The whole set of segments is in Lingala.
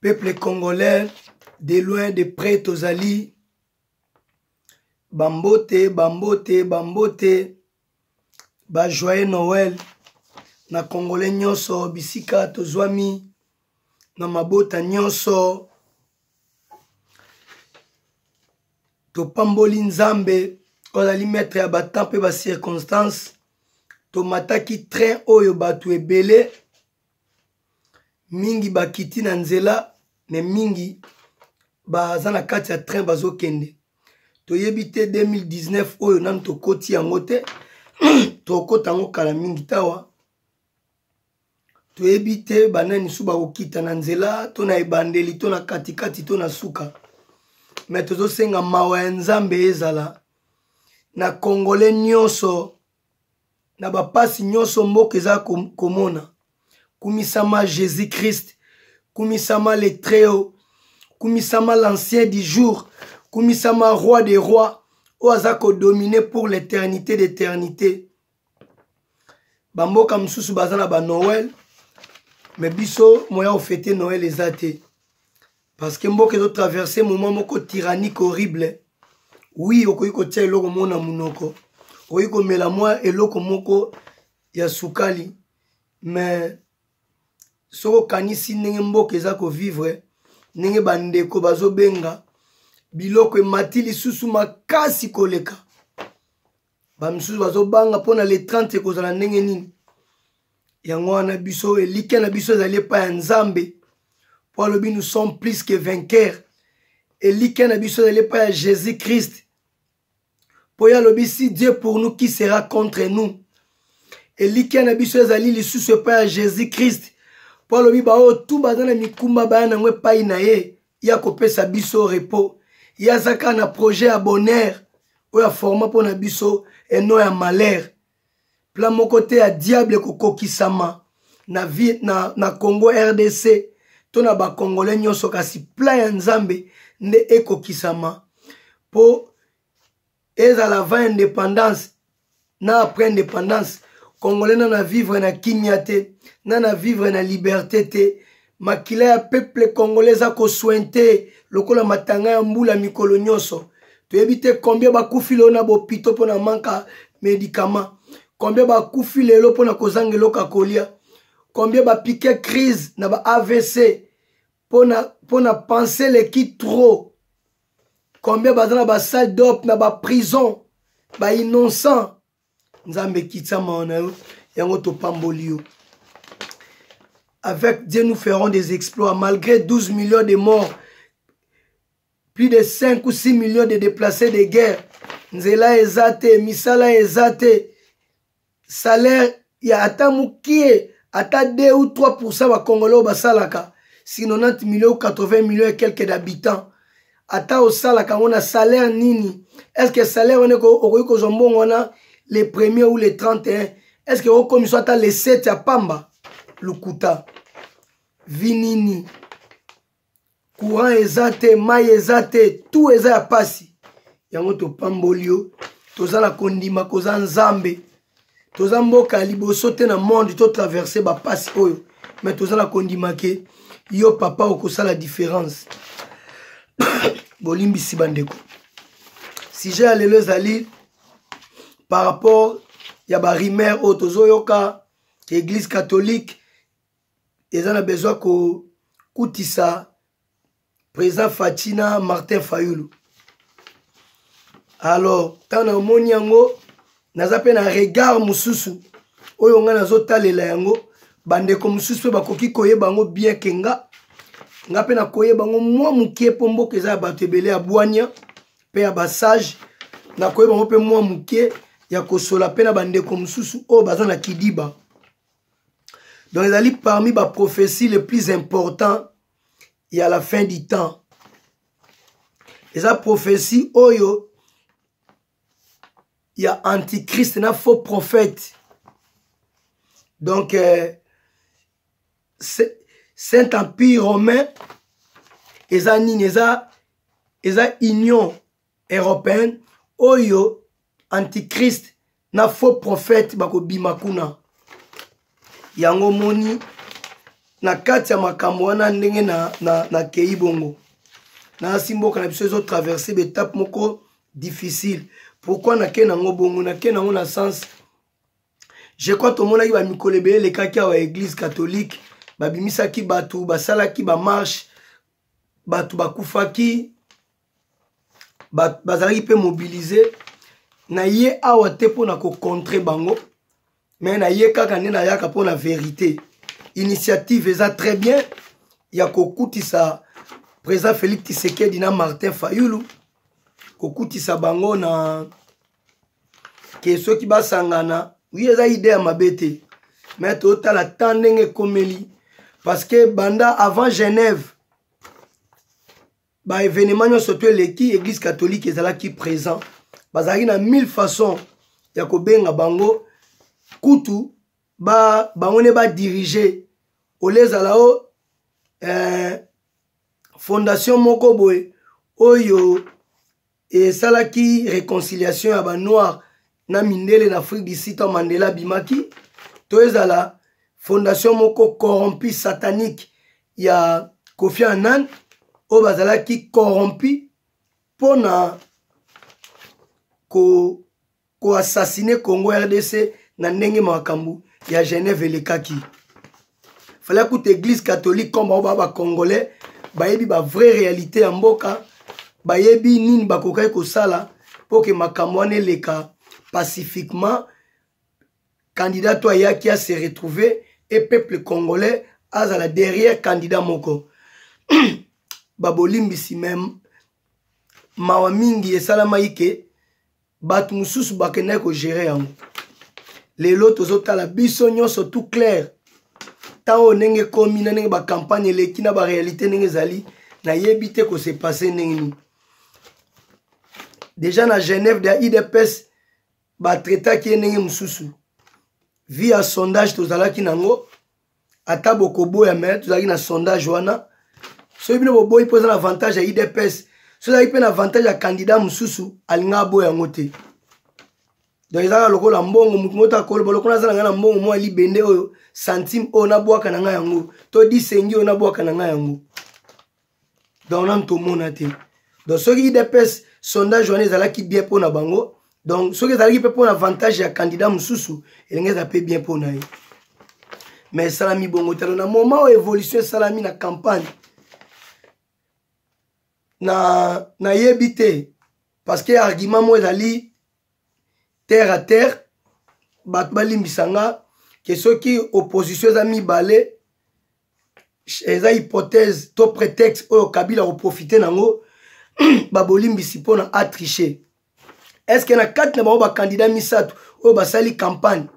Peuple congolais, de loin, de près, tozali. Bambote, bambote, bambote. Ba joyeux Noël. Na congolais nyonso, bisika tozwami. Na mabota nyonso. Topamboli nzambe. Ozali maître ya batampe ba circonstance. Tomataki train oyo batu ebele. Mingi bakiti na nzela. Ne mingi baza na kati ya train bazo kende. Toyebi te 2019 oyo nanu tokoti yango te. Tokota yango kala mingi tawa. Toyebi te banani su bakokita na nzela. To na ebandeli, to na katikati, to na suka. Mais tozo senga mawa ya nzambe ezala. Na congolais nyonso. Na bapasi nyonso mboka eza komona. Kumisama Jésus Christ. Kumisama le Très-Haut. Kumisama l'ancien du jour. Kumisama roi des rois. Oazako dominé pour l'éternité d'éternité. Bamboka msusu bazana ba Noël. Mais biso moya au fêter Noël ezate. Parce que mboka ezo traverser moment moko tyrannique horrible. Oui, okoyiko tia eloko mona munoko. Okoyiko mela mwa eloko moko ya sukali. Mais soko kanisi ndenge mboka ezako vivre. Ndenge bandeko bazo benga. Biloko emati lisusu makasi koleka. Bamisusu bazo banga pona le 30 kozala ndenge nini. Yango wana biso elike na biso ezali pa ya nzambe. Po alobi nous sommes plus que vainqueurs. Elike na biso ezali pa ya Jésus Christ. Po alobi si Dieu pour nous qui sera contre nous. Elike na biso ezali lisusu pa ya Jésus Christ. Po alobi ba o tout bazana mikumba ba na ngwe pai na ye. Ya kopesa biso repos. Ya zaka na projet à bonheur. Oya forma po na biso eno ya malheur. Plan moko te ya diable kokokisama na vie na Congo RDC. To na ba congolais nyonso kasi plan ya nzambe nde ekokisama. Po ezala va indépendance na après indépendance congolais na vivre na kimia te, na vivre na liberté te. Makila ya peuple congolais a ko sointe lokola matanga ya mbula mikolo nyonso. Toyebi te combien bakufi lelo na bopito pona manka médicament. Combien bakufi lelo pona kozangelo kakolia. Combien ba piqué crise na ba AVC pona penser le qui trop. Combien bazana ba salle d'op na ba prison ba innocent. Nzambe kitama ona yango to pambolio. Avec Dieu, nous ferons des exploits. Malgré 12 millions de morts, plus de 5 ou 6 millions de déplacés de guerre. Nzela ezate, misala ezate. Salaire, il y a ata mukie, ata 2 ou 3% wa Congolais basalaka. Si 90 millions ou 80 millions et quelques d'habitants. Ata au salaka, on a salaire nini. Est-ce que salaire on est au zombon on a les premiers ou les 31? Est-ce que on comme soit les 7 à Pamba? Lukuta. Vinini. Courant ezate, maille ezate, tout eza ya pasi. Yango to pambolio, toza la kondima koza nzambe. Toza mboka liboso te na monde to traverser ba pasi oyo. Mais toza la kondima ke yo papa okosa la différence. Bolimbi si bandeko. Si j'ai allé les ali par rapport ya ba rimer o tozo yoka église catholique. Ils ont besoin que Koutissa, président Fatina, Martin Fayoulou. Alors, tant na moni yango, naza pe na regard mususu. Oyo nga nazo talela yango, bande ko mususu bakoki koyeba bango bien kenga. Nga pe na koyeba bango mwa mukie pombo keza bato ebele ya bwanya, pe ya basage, na koyeba bango pe mwa mukie ya kosola pe na bande ko mususu o baza na kidiba. Donc, ils allaient parmi les prophéties les plus importantes, il y a la fin du temps. Et la prophétie, oyo, il y a antichrist, il y a faux prophète. Donc, Saint-Empire romain, ils ont union européenne, oyo, antichrist, na faux prophète, bako bimakuna. Yango moni na kati ya makambo wana ndenge na kei bongo na simboka na biso ezo traverser betape moko difficile. Pourquoi na ke nango bongo na ke nango na sens je crois tomonaki bamikolo ebele elekaki awa église catholique babimisaki bato basalaki bamarche bato bakufaki bazalaki mpe mobilize na ye awa te mpo na kocontre bango mais na ye kaka nde nayaka mpo na vérité. Initiative eza très bien ya kokutisa président Félix Tshisekedi na Martin Fayulu kokutisa bango na ke soki basangana oui eza idée ya mabe te mais totala ta ndenge ekomeli parce que banda avant Genève ba événement nyonso to eleki église catholique ezalaki présent bazalaki na 1000 façons ya kobenga bango kutu bango ne badirige olezala o fondation moko boye oyo esalaki réconciliation ya banoir na mindele na Afrique du Sud to Mandela bimaki to ezala fondation moko corrompu satanique ya Kofi Annan oyo bazalaki corrompu mpona assassiner Congo RDC na ndenge makambo ya Genève elekaki. Fallait que l'église catholique comme ba congolais bayebi ba vraie réalité ya mboka bayebi nini bakokai kosala pour que makambo wana eleka pacifiquement candidat to ayaki a se retrouver et peuple congolais azala derrière candidat moko babolimbisi même mawa mingi esalama ike bato mususu bakendaki kogere yango lelo tozotala biso nyonso tout clair tango ndenge komi na ndenge bacampagne eleki na baréalité ndenge ezali nayebi te kose passe ndenge nini. Déjà na Genève de IDPS batraitaki ye ndenge mosusu via sondage tozalaki nango ata bokoboya me tozalaki na sondage wana soki bino boboyi mpo eza na avantage ya IDPS so ezalaki mpe na avantage ya candidat mosusu alinga aboya yango te. Donc ezalaka lokola mbongo motu moko akoloba lokola aza na ngai na mbongo mwa libende oyo centime oyo nabwaka na ngai yango to disengi oyo nabwaka na ngai yango donc nanu tomona te. Donc soki IDPS sondage wana ezalaki bien mpo na bango donc soki ezalaki mpe mpo na avantage ya candidat mosusu elenge eza mpe bien mpo na ye mais esalami bongo talo na moment oyo évolution esalami na campagne nayebi te parce que argument mo ezali terre à terre bato balimbisanga ke soki opposition eza mibale eza hypothèse to prétexte oyo Kabila oprofite nango babolimbisi mpona atricher. Est-ce que na kati na bango bakandidat misato oyo basali campagne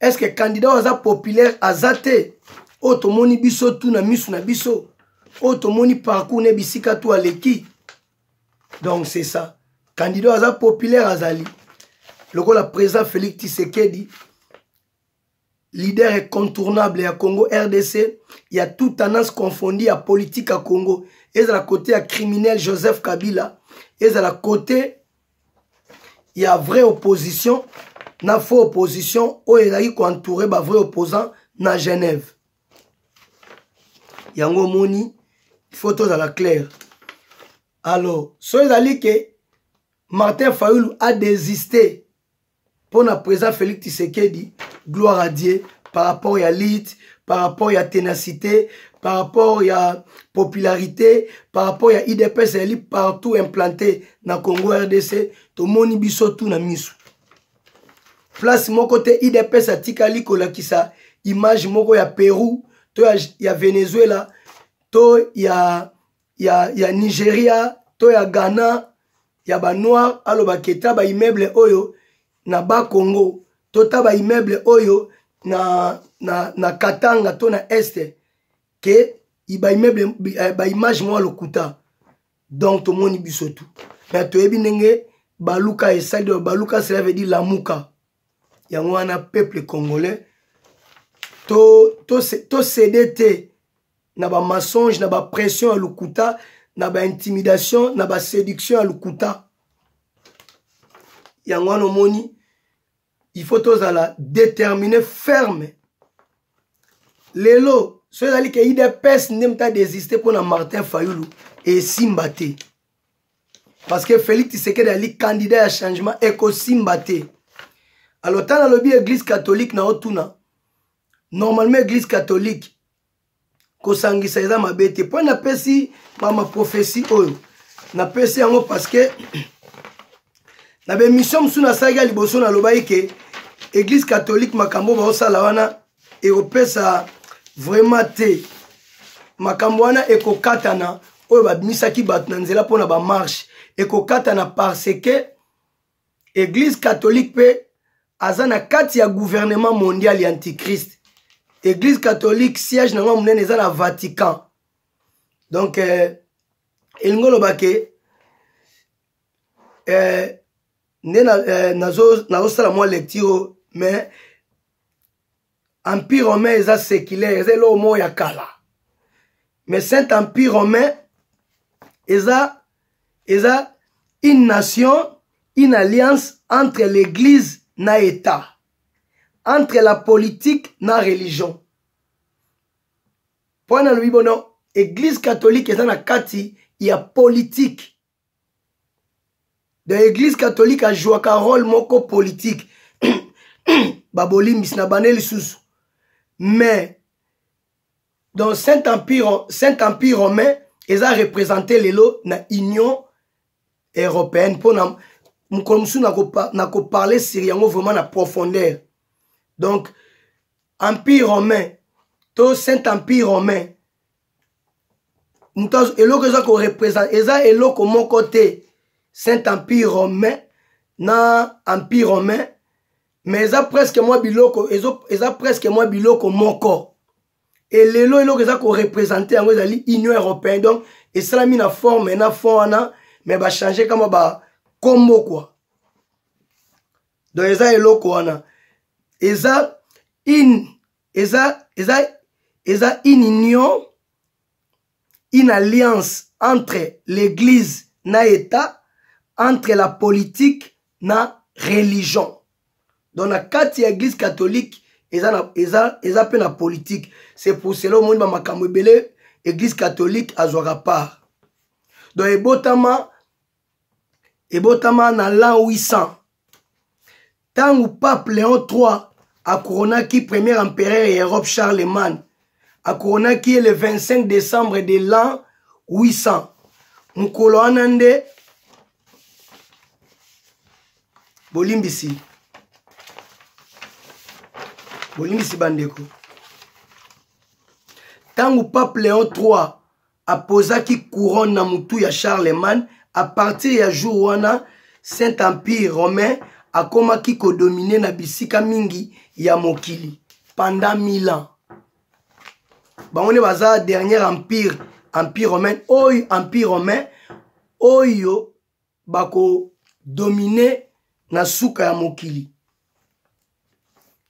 est-ce que candidat aza populaire aza te oyo tomoni biso tu na misu na biso oyo tomoni parcours ne bisika tu aleki? Donc c'est ça, candidat aza populaire azali lokola président Félix Tshisekedi leader incontournable à Congo RDC, il y a toute tendance confondue à politique à Congo. Et à la côté à criminel Joseph Kabila, et à la côté il y a vraie opposition, na faux opposition, où il a eu entouré ba vrai opposant na Genève. Yango moni photo dans la claire. Alors, soyez allés que Martin Fayulu a désisté pour le président Félix Tshisekedi, gloire à Dieu, par rapport à l'élite, par rapport à ténacité, par rapport à popularité, par rapport à IDPS et partout implanté dans le Congo RDC, tout le monde biso tout na misu. Place mon côté IDPS a tikali kolakisa image moko ya Pérou, to ya Venezuela, to ya Nigeria, to ya Ghana, ya ba noir alo ba keta ba immeuble oyo na ba Congo, to ta ba immeuble oyo na Katanga to na Este ke ba immeuble ba image mo lokuta. Donc to moni biso tout. Mais to ebi ndenge baluka esali de baluka cela veut dire lamuka. Yango wana peuple congolais to CDT na ba mensonge na ba pression à lokuta na ba intimidation na ba séduction à lokuta. Yango wana moni il faut tous la déterminer ferme. Lelo so ezali ke IDPS nde muta désisté mpona Martin Fayulu esimba te parce que Félix Tshisekedi ali candidat ya changement ekosimba te. Alors tant nalobi église catholique na otuna normalement église catholique kosangisa eza mabe te mpo napesi ma prophétie oyo napesi yango parce que na bémission mosusu nasalaki ya liboso nalobaki ke église catholique makambo baosala wana ekopesa vraiment te makambo wana ekokatana oyo babimisaki bato na nzela mpona bamarshe ekokatana parce que église catholique mpe aza na kati ya gouvernement mondial ya antichrist. Église catholique siège nango monene eza na Vatican. Donc elingi oloba ke nde nazosala mwa lecture mais empire romain eza séculaire eza eloko moko ya kala mais saint empire romain eza une nation, une alliance entre l'église na état, entre la politique na religion. Pour na lobi bono église catholique eza na kati ya politique. De l'église catholique a joué un rôle moko politique. Baboli misna baneli susu. Mais dans Saint-Empire romain, ils ont représenté les lots na Union européenne. Pour nous parler sérieux vraiment na profondeur. Donc, Empire romain, tout Saint-Empire romain, nous représente, ils ont mon côté Saint-Empire romain, na Empire romain, mais ils ont presque moi biloko, ils ont presque moi biloko moko. Et les lots ils ont représenté en l'Union européenne, donc et ça mis na forme, na fond, mais va changer comme ba combo quoi. Donc ils ont eloko wana, ils ont une union, une alliance entre l'église na état, entre la politique na religion. Donc la kati ya église catholique eza pe na politique. C'est pour cela au monde makambo ebele église catholique azwaka part. Donc ebotama na l'an 800. Tangu pape Léon III a couronaki premier empereur Europe Charlemagne. A couronaki le 25 décembre de l'an 800. Mukolo anande Bolimbisi bandeko. Tangu pape Léon III a posaki couronne na mutu ya Charlemagne, à partir ya jour wana Saint-Empire romain a komaki ko dominer na bisika mingi ya mokili pendant 1000 ans. Bangone baza dernier empire romain, oyo empire romain oyo bako dominer na suka ya mokili.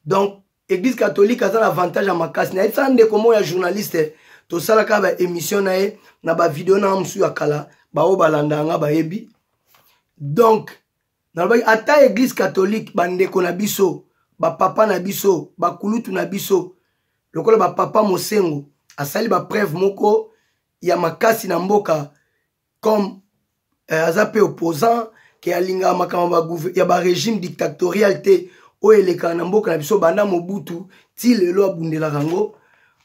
Donc église catholique a un avantage à makasi. Na etsande komo ya journaliste to sala ka ba émission na e na ba vidéo na msu ya kala ba o balanda nga ba yebi. Donc na ba ata église catholique bandeko na biso, ba papa na biso, ba kulutu na biso, lokola ba papa Mosengo asali ba preuve moko ya makasi na mboka comme azape opposant ke alinga makamba ya ba régime dictatorial te o eleka na mboka na biso banda Mobutu ti lelo abundela rango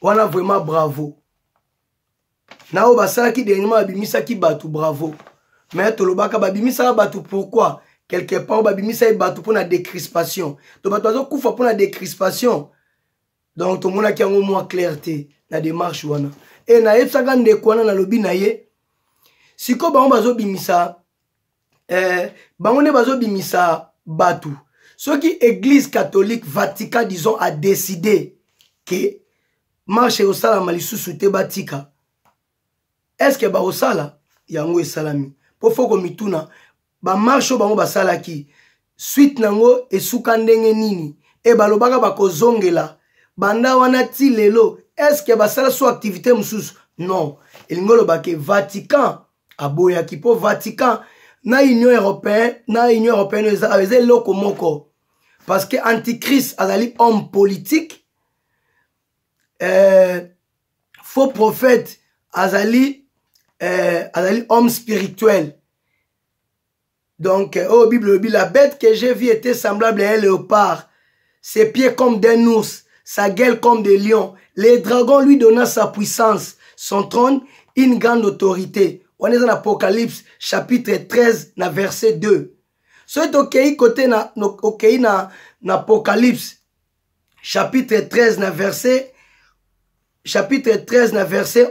wana vraiment bravo. Na o basalaki dernièrement abimisaki batu bravo. Mais tolobaka babimisa batu pourquoi? Quelque part babimisa batu pour la décrispation. To batu azo kufa pour la décrispation. Donc to mona ki yango moins clarté na démarche wana. Et na etsaka ndeko wana na lobi na ye. Siko bango bazo bimisa bango ne bazo bimisa batu. Ce qui église catholique Vatican disons a décidé que marche au sala malisusu te batika. Est-ce que ba au sala yango esalami? Po foko mituna ba marche bango basala ki suite nango esuka ndenge nini e balobaka bakozongela banda wana ti lelo. Est-ce que basala so activité mususu? Non. Elingolo bake Vatican aboya ki po Vatican na Union européenne eza loko moko parce que antichrist azali homme politique faux prophète azali homme spirituel. Donc oh Bible dit la bête que j'ai vue était semblable à un léopard, ses pieds comme d'un ours, sa gueule comme des lions. Les dragons lui donna sa puissance, son trône une grande autorité. On est dans l'Apocalypse chapitre 13 na verset 2. Soit ok côté na Apocalypse chapitre 13 na verset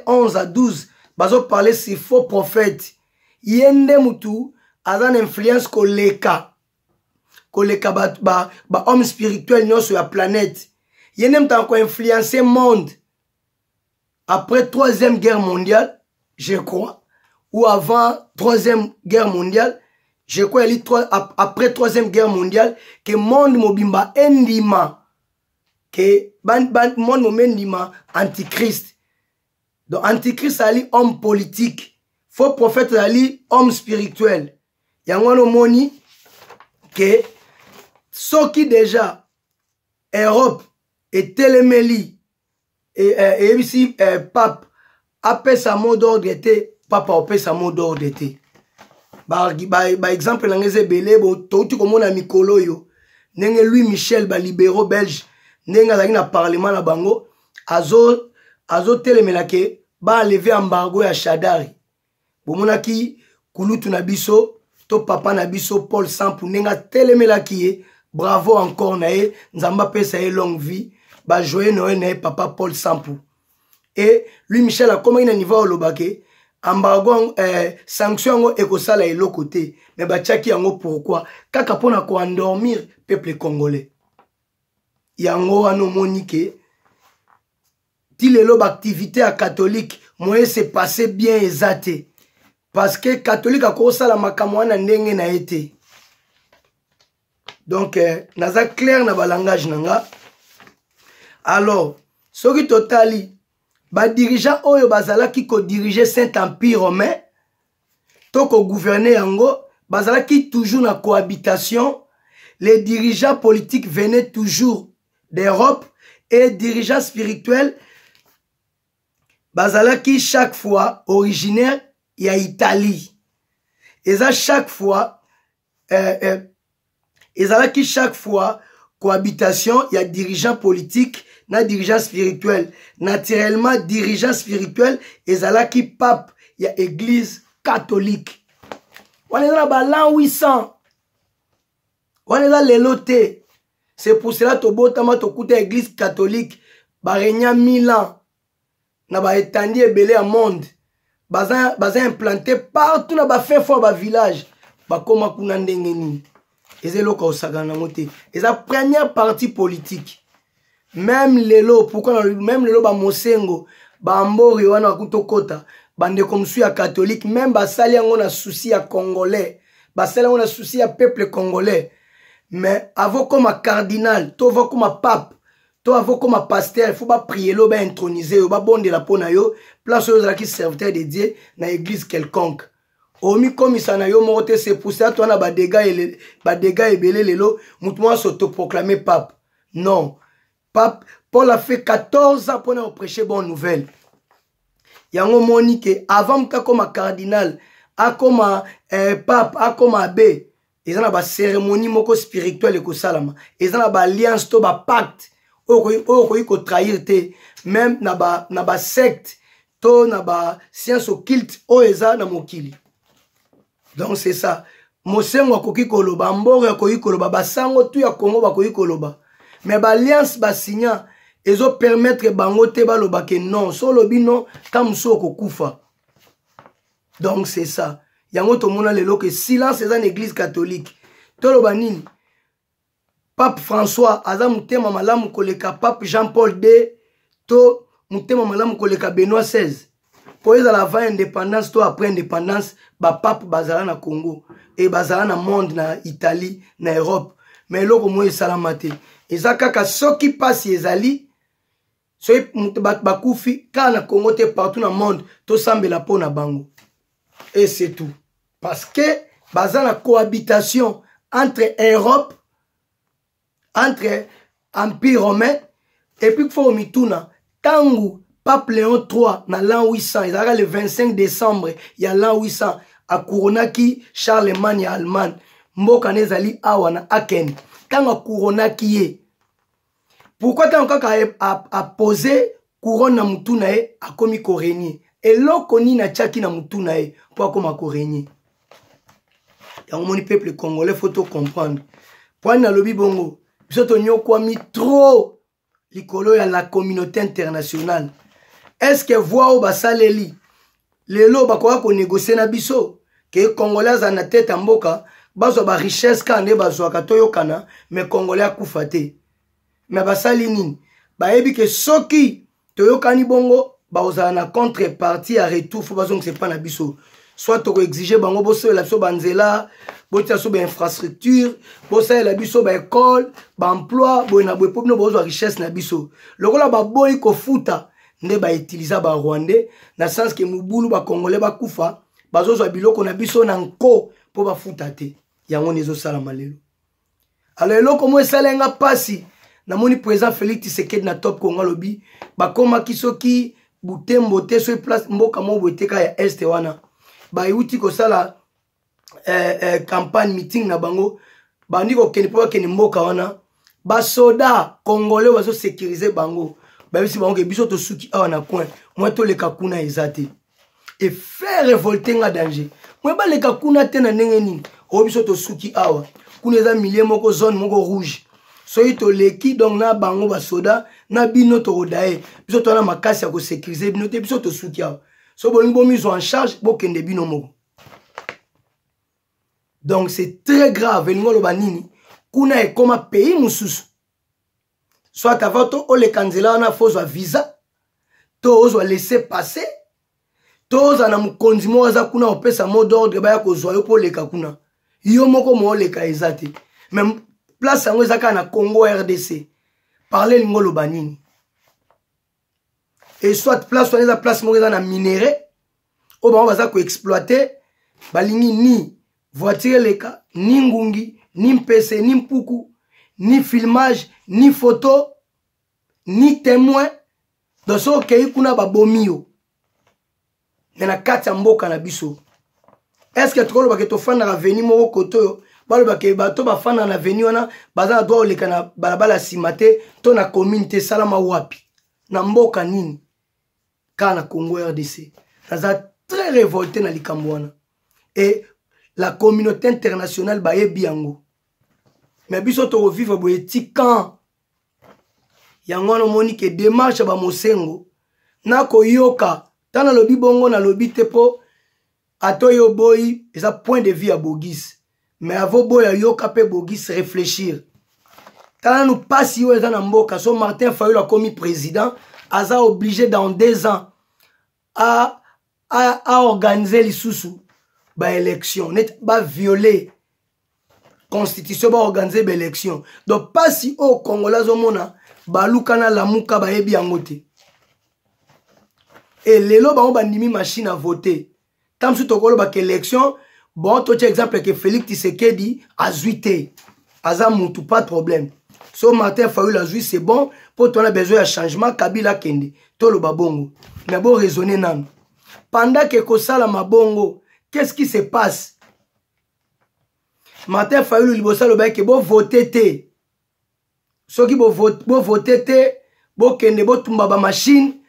11 à 12. Bazo parler si faux prophète. Yende mutu azan influence koleka ba homme spirituel nyo sur la planète. Yende mutu ko influencer monde après 3e guerre mondiale, je crois, ou avant 3e guerre mondiale. Je crois après 3e guerre mondiale que monde mobimba endima que monde momendima antichrist. Donc antichrist ali homme politique, faux prophète ali homme spirituel. Yangono moni que ce qui déjà Europe et telemeli et ici pape appelle sa mot d'ordre était papa appelle sa mot d'ordre était. Par exemple, dans les belé, tout comme on a Mikolo yo, nenge Louis Michel, libéraux belge, nenge dans le parlement na bango, azo telemelake, ba lever embargo ya Shadari. Bomonaki kulutu na biso, to papa na biso Paul Sampu, nenga telemelaki, bravo encore nae, nzamba pesa ye longue vie, ba joyeux Noël nae papa Paul Sampu. Et Louis Michel a comment il a niveau au lobake. Embargo sanction ekosala elo côté mais bachaki yango pourquoi kaka pona ko endormir peuple congolais yango ano monike ti lelo activité à catholique moyen se passer bien ezate parce que catholique akosala makamwa na ndenge na été donc naza clair na balangage nanga alors soki totali ba dirigeant oyo bazalaki ko diriger Saint-Empire romain to ko gouverner yango bazalaki toujours na cohabitation. Les dirigeants politiques venaient toujours d'Europe et dirigeants spirituels bazalaki chaque fois originaire ya Italie. Et ça chaque fois ezalaki chaque fois cohabitation ya dirigeants politiques na dirigeant spirituel. Naturellement, dirigeant spirituel, ezalaki pape, ya église catholique. On est dans l'an 800. On est dans l'éloté. C'est pour cela que Tobotama Tokuta église catholique, barenya 1000 ans. Na ba étandi ebele à monde. Baza implanté partout na ba fin fort ba village. Ba koma kuna ndenge ni. Ezeloka osagana moté. Et la première partie politique. Même lelo, pourquoi même lelo ba mosengo, ba mbori wana kutokota, bande comme suis à catholique, même ba sali yango na souci à congolais, ba sali yango na souci à peuple congolais. Mais avant comme à cardinal, to va comme à pape, to avant comme à pasteur, il faut pas prier lo ba introniser, ba bonde la pona yo, place aux qui serviteur de Dieu na église quelconque. Omi comme ça na yo monte c'est pour ça toi na ba dégâts et belé lelo, moutouan s'autoproclamer pape. Non. Pape, Paul a fait 14 ans pour nous prêcher bonne nouvelle. Yango monique avant que comme cardinal, a comme pape, a comme abbé, ils ont une cérémonie moko spirituelle ko salama. Ils ont une alliance to ba pacte. Ko trahir te même na ba secte to na ba science occulte o eza na mokili. Donc c'est ça. Mosengo akoki koloba, mboro akoki koloba, basango tu ya Congo bakoki koloba. Mais l'alliance ba signa ezo permettre bango te baloba ke non solo bino kamso ko kufa. Donc c'est ça. Yango to mona lelo que silence est une église catholique. Toloba nini? Pape François aza mutema malamu koleka Pape Jean-Paul II to mutema malamu koleka Benoît XVI. Pour les avant indépendance to après indépendance ba pape bazala na Congo et bazala na monde na Italie na Europe. Mais loko moye salamate. Eza kaka soki passe ezali soki bakufi kana Congo te partout dans le monde to sambela pona bango. Et c'est tout. Parce que baza la cohabitation entre Europe, entre Empire romain et puis faut mituna tangu Pape Léon III, dans l'an 800, il y a le 25 décembre, il y a l'an 800, à Couronaki, Charlemagne, Allemagne, Mboka Nezali, Awana, Aken. Quand à Couronaki est, pourquoi tant a posé couronne na mutunae, a komi koreni? Et l'okoni na tchaki na mutunae, pour comme koreni. Il y a un peuple congolais, faut tout comprendre. Pour na lobi bongo, bisoto nyoko mi trop likolo ya la communauté internationale. Est-ce que voix au basaleli lelo bakoka ko négocier na biso que congolais za na tête mboka bazo ba richesse kande bazo katoyo kana mais congolais akufa te mais basali nini bayebi que soki toyokani bongo baoza na contrepartie à retour faut bazo que c'est pas na biso soit to exiger bango boso la biso banzela botia so ba infrastructure bosa la biso ba école ba emploi boina bo pop no bozo richesse na biso lokola ba boy ko futa nde ba utiliser ba rwandais na sens que mubulu ba congolais ba kufa bazozo biloko na biso na nko po ba futa te yango nezo sala malelo alors eloko mo esalenga pasi na moni président Félix Tshisekedi na top Congo lobi ba koma kisoki butembo te so place mboka mo boteka ya est wana ba yuti ko sala campagne meeting na bango bandi ko keni po keni mboka wana ba soda congolais bazo sécuriser bango ba bisi bango ke biso to suki awa na coin moi to le kakuna ezate et faire révolter nga danger moi ba le kakuna te na ndenge nini o biso to suki awa kuna eza milieu moko zone moko rouge soki to leki donc na bango ba soda na bino to rodae biso to na makasi ya ko sécuriser bino te biso to suki awa so bolingo mise en charge bo kende bino moko. Donc c'est très grave ngolo banini kuna e koma pays mususu soit avant to o le kanzela na fozo visa to ozo laisser passer to ozo na mukonzi mo za kuna opesa mot d'ordre ba ya ko zwa yo po leka kuna yo moko mo leka ezate même place yango ezaka na Congo RDC parler ngolo banini et soit place on eza place mo eza na minerai o ba baza ko exploiter balingi ni voiture leka ni ngungi ni mpese ni mpuku ni filmage ni photo ni témoin donc so kei kuna babomio na kati ya mboka na biso est-ce que tokolo ba ke to fanda na veni moko koto balo ba ke bato ba fanda na veni wana baza droit leka na balabala simate to na communauté salama wapi na mboka nini kana Congo RDC ça très révolté na likambo wana et la communauté internationale ba yebi yango mais biso to vivre boeti quand yango no moni ke démarche ba mosengo na ko yoka tana lobi bongo na lobi tepo atoyo boy eza point de vue à Bogis mais avo boy yoka pe Bogis réfléchir tana nous passe yo eza na mboka so Martin Fayulu a commis président aza obligé dans 2 ans à organiser les sous ba élection net ba violer constitution ba organiser ba élection donc pas si au Congolais au mona ba lukana la muka ba yebi yangote et lelo ba bandimi machine à voter tam su tokolo ba élection bon to exemple que Félix Tshisekedi a zuité aza mutu pas de problème so Martin Fayulu a c'est bon pour toi on a besoin de changement Kabila kende to lo babongo mais bon raisonner nan pendant que kosala mabongo qu'est-ce qui se passe? Martin Fayulu libosa lo ba ke bo voter te. Soki bo voter te, bo kende bo tumba ba machine.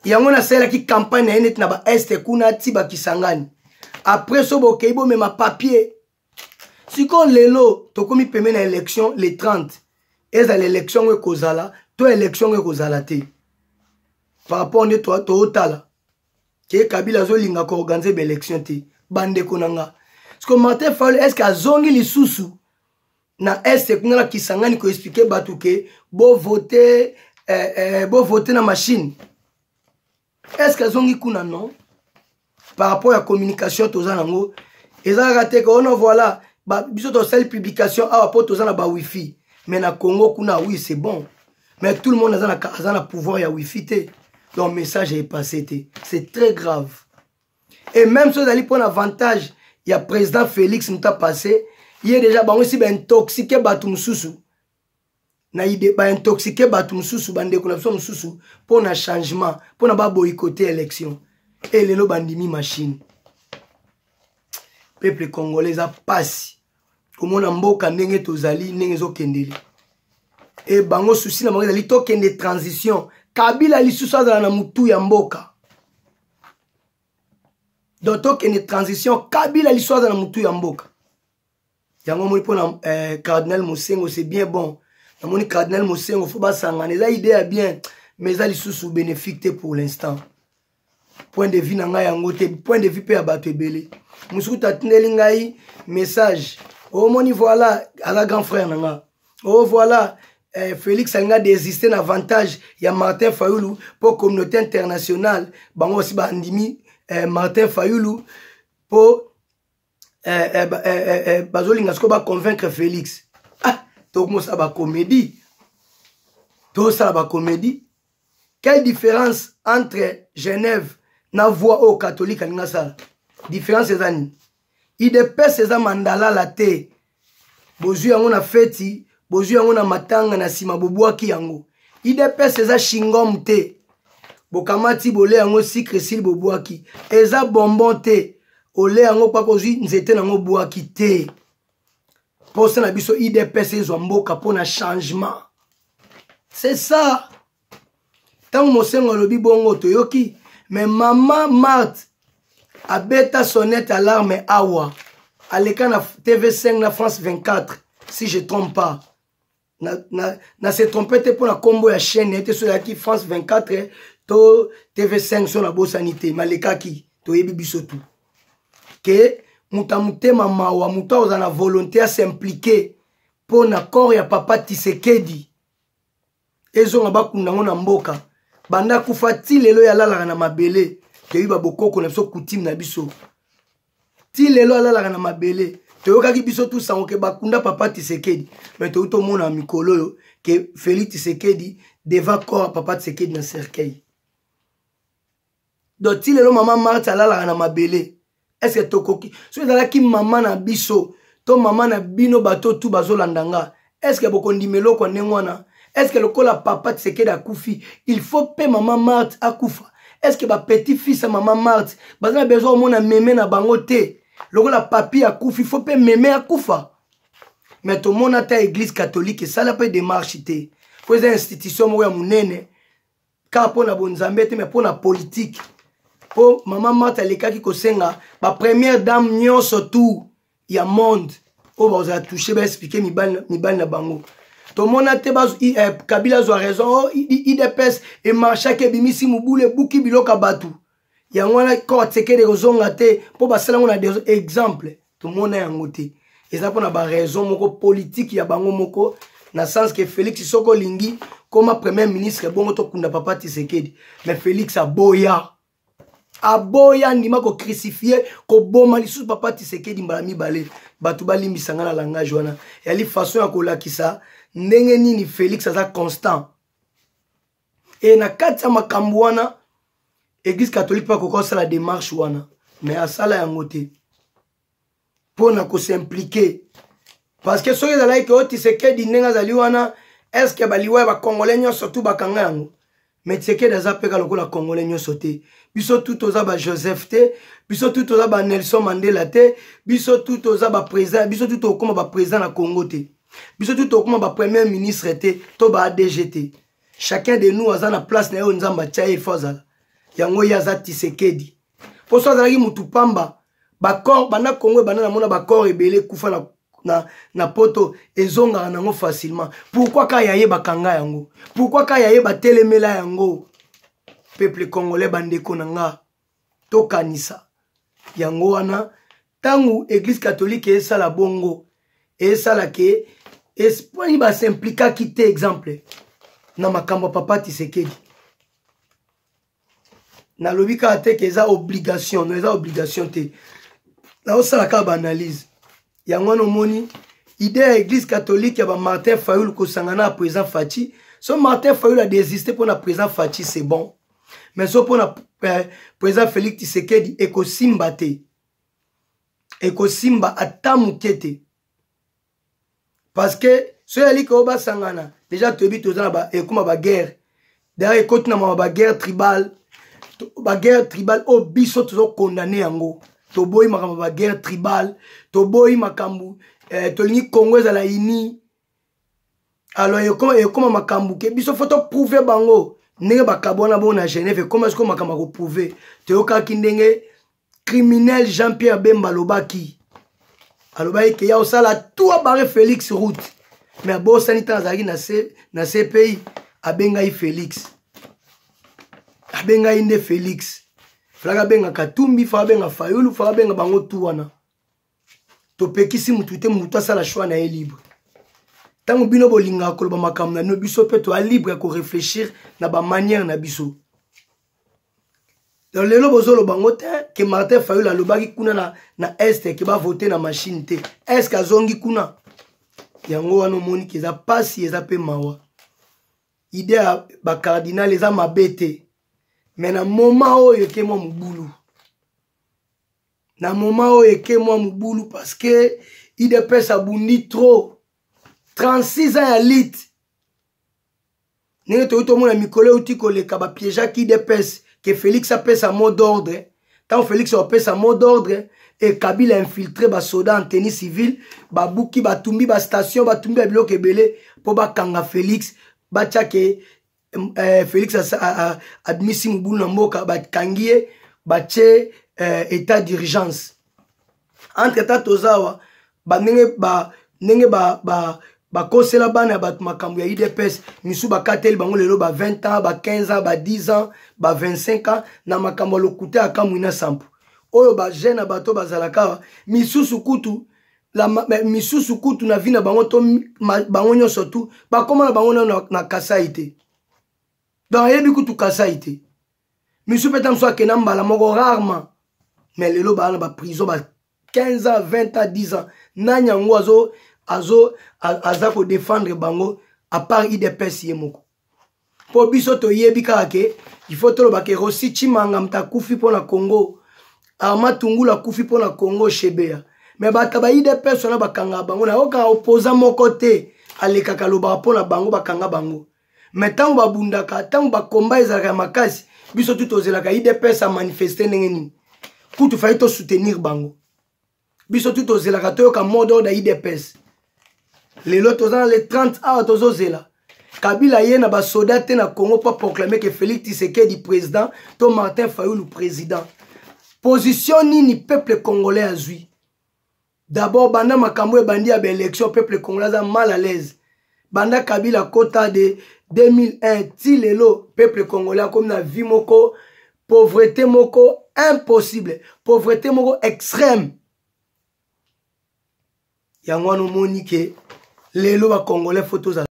Yango na sala ki campagne na net na ba este kuna ti ba kisangani. Après so bo ke bo mema papier. Siko lelo to komi peme na élection les 30. Eza l'élection we kozala, to élection we kozala te. Par rapport ne to otala. Que Kabila zolinga ko organiser l'élection te bande konanga parce que Martin Fayulu est-ce que zongi li susu na est kuna la kisangani ko expliquer batu ke bo voter na machine est-ce que zongi kuna non par rapport à la communication toza nango eza raté que on voilà ba biso to sel publication à rapport toza na ba wifi mais na Congo kuna oui c'est bon mais tout le monde a na pouvoir ya wifi te. Donc, le message est passé. C'est très grave. Et même si vous allez prendre avantage, il y a le président Félix qui nous a passé. Il est déjà aussi intoxiqué. na ide ba intoxiquer batu mususu bande ko na biso mususu pour na changement pour na ba boycotter élection et lelo bandimi machine peuple congolais a passe comme on mboka ndenge tozali ndenge zo kendeli et bango souci na bango ezali to kende transition Kabila lisusu azala na mutu ya mboka donc to kende transition Kabila lisusu azala na mutu ya mboka yango moi pona cardinal Mosengo c'est bien bon na moni cardinal Mosengo faut ba sangana eza idée ya bien mais eza lisusu bénéfique pour l'instant point de vue na ngai yango te point de vue pe ya bato ebele musuku tatindeli ngai message oh moni voilà à la grand frère nanga oh voilà Félix a désisté d'avantage il y a Martin Fayoulou pour communauté internationale bango aussi bandimi Martin Fayoulou pour bazolinga sko ba convaincre Félix ah to mo ça ba comédie to ça ba comédie quelle différence entre Genève na voix au catholique alinga ça différence ezani idepes eza mandala la te bozu yango na feti bozu yango na matanga na sima bobwaki yango idepes eza shingom te bokamati bole yango sikre sil bobwaki eza bonbon te ole yango pa kozwi nzete nango bwaki te posa na biso idepes ezwa mboka pona changement c'est ça tango Mosengo lobi bongo toyoki mais maman Marthe abeta sonnette alarme awa aleka na TV5 na France 24 si je trompe pas na se trompe te pour la combo ya chaîne était sur la qui France 24 to TV5 sur la bosanité maleka ki to yebi biso tout que mutamutema mawa muta ozana volonté à s'impliquer pour na corps ya papa Tshisekedi ezonga bakunda ngona mboka banda kufati lelo ya lala na mabele te yiba bokoko na biso coutume na biso ti lelo alala na mabele te yokaki biso tout sango ke bakunda papa Tshisekedi mais te uto mona mikolo yo ke Félix Tshisekedi devant corps papa Tshisekedi na cercueil donc ti lelo maman Marthe alala na mabele est-ce que tokoki so ezala ki maman na biso to maman na bino bato tout bazolandanga est-ce que bokondimelo ko ndengwana est-ce que le kola papa Tshisekedi akufi il faut pe maman Marthe akufa est-ce que ba petit fils à maman Marthe bazana besoin au mona mémé na bango te le kola papi akufi il faut pe mémé akufa mais tout monde ta église catholique ça la pas démarche te faut une institution mo ya munene ka pona bonzambe te mais pona politique pour maman Marthe lekaki ko senga ba première dame nyonso tout ya monde o ba za toucher ba expliquer mi bal na bango. Tout le monde a été Kabila a raison, il dépêche et marcha ke bimisi mubule buki biloka batu. Yangwana ko tseke de rozonga te pour basala on a des exemples. Tout le monde a ngoté. Et ça pour na ba raison moko politique ya bango moko na sens que Félix Soko lingi comme premier ministre bongo to kunda papa Tshisekedi. Mais Félix a boya ndima ko crucifier ko boma lisusu papa Tshisekedi mbala mibale batu balimbisanga na langage wana. Ya li façon ya kolakisa ndenge nini Félix aza constant et na kati ya makambo wana église catholique pa kokosa la démarche wana mais asala yango te pona ko s'impliquer parce que soki ezalaki ke Tshisekedi ndenge azali wana est ce que baliwa ba congolais nyonso tu bakanga yango mais Tshisekedi aza peka lokola congolais nyonso te biso tout oza ba Joseph te biso tout oza ba Nelson Mandela te biso tout oza ba président biso tout okoma ba président na Congo te biso tout okoma ba premier ministre te to ba ADGT chacun de nous aza na place na yo nzamba tchaye fozala yango yaza Tshisekedi po so azalaki mutu pamba ba corps bana Congo bana na mona ba corps ebele kufa na poto ezonga nango facilement pourquoi ka yaye bakanga yango pourquoi ka yaye batelemela yango peuple congolais bandeko nanga to kanisa yango wana tangu église catholique esala bongo esala ke espoir ba s'impliquer quitter exemple na makambo papa Tshisekedi na lobika te ke eza obligation no eza obligation te na osala ka ba analyse yango no moni idée à église catholique ya ba Martin Fayoulou ko sangana à président Fachi so Martin Fayoulou a désisté pour na président Fachi c'est bon mais so pour na président Félix Tshisekedi ekosimba te ekosimba ata mukete parce que so yali ko basangana déjà tobi tozana ba ekoma ba guerre d'ailleurs ekoti na ba guerre tribal o biso tozo condamner yango to boyi makambo ba guerre tribal to boyi makambo tolingi Congo ezala ini alors ekoma makambo ke biso photo prouver bango ndenge bakabona bo na Genève comment est-ce que makambo ko prouver toyokaki ndenge criminel Jean-Pierre Bemba lobaki alobaki ke ya osala tout barre Félix route mais bo sanita azaki na CPI abengai Félix abengai nde Félix flaga benga Katumbi fa benga Fayulu fa benga bango tuwana to pekisi mutu te mutu asala choix na ye libre tango bino bolinga koloba makambo na no biso pe to a libre ko réfléchir na ba manière na biso dans lelo bozolo bango te ke Martin Fayulu alobaki kuna na est ke ba voter na machine te est azongi kuna yango wana moni ke za pasi eza pe mawa idée ba cardinal eza mabete mais na moment oyo ke mo mubulu na moment oyo ke mo mubulu parce que IDPS abundi trop 36 ans ya lit nenge to mona mikolo uti koleka ba piéger ki IDPS que Félix a payé sa mot d'ordre tant Félix a payé sa mot d'ordre et Kabila a infiltré ba soda en tenue civile ba buki ba tumbi ba station ba tumbi ba biloko ebele po ba kanga Félix ba tchake Félix a admis Mubulu na mboka ba kangie ba tche état d'urgence entre temps tozawa ba nenge ba kosela bana ba makambo ya IDPS misu ba kateli bango lelo ba 20 ans ba 15 ans ba 10 ans ba 25 ans na makambo lokuta akamwina sampu oyo ba jeune bato bazalaka misusu kutu misusu kutu na vina bango to bango nyonso tu ba komona bango na kasaite dans yebi kutu kasaite misu petam so akena mbala moko rarement mais lelo ba na ba prison ba 15 ans 20 ans 10 ans nanya ngo aza ko défendre bango à part IDPS yemoko po biso to yebi kake il faut to ba ke Rossi Chimanga mtakufi pona Congo Amatungula kufi pona Congo Shebea mais bataba IDPS na bakanga bango na oka opposant moko te alekaka loba pona bango bakanga bango mais tant ba bundaka tant ba combat ezaka makasi biso tout ozelaka IDPS a manifester nengeni kutu fa to soutenir bango biso tout ozelaka to yoka mode da IDPS les lotos dans les 30 ans tozozela Kabila ye na ba soda te na Congo pour proclamer que Félix Tshisekedi président to Martin Fayulu président position nini peuple congolais azui d'abord banda makambo e bandi ya élection peuple congolais a mal à l'aise banda Kabila kota de 2001 ti lelo peuple congolais comme na vie moko pauvreté moko impossible pauvreté moko extrême yango no moni ke lelo ba congolais photos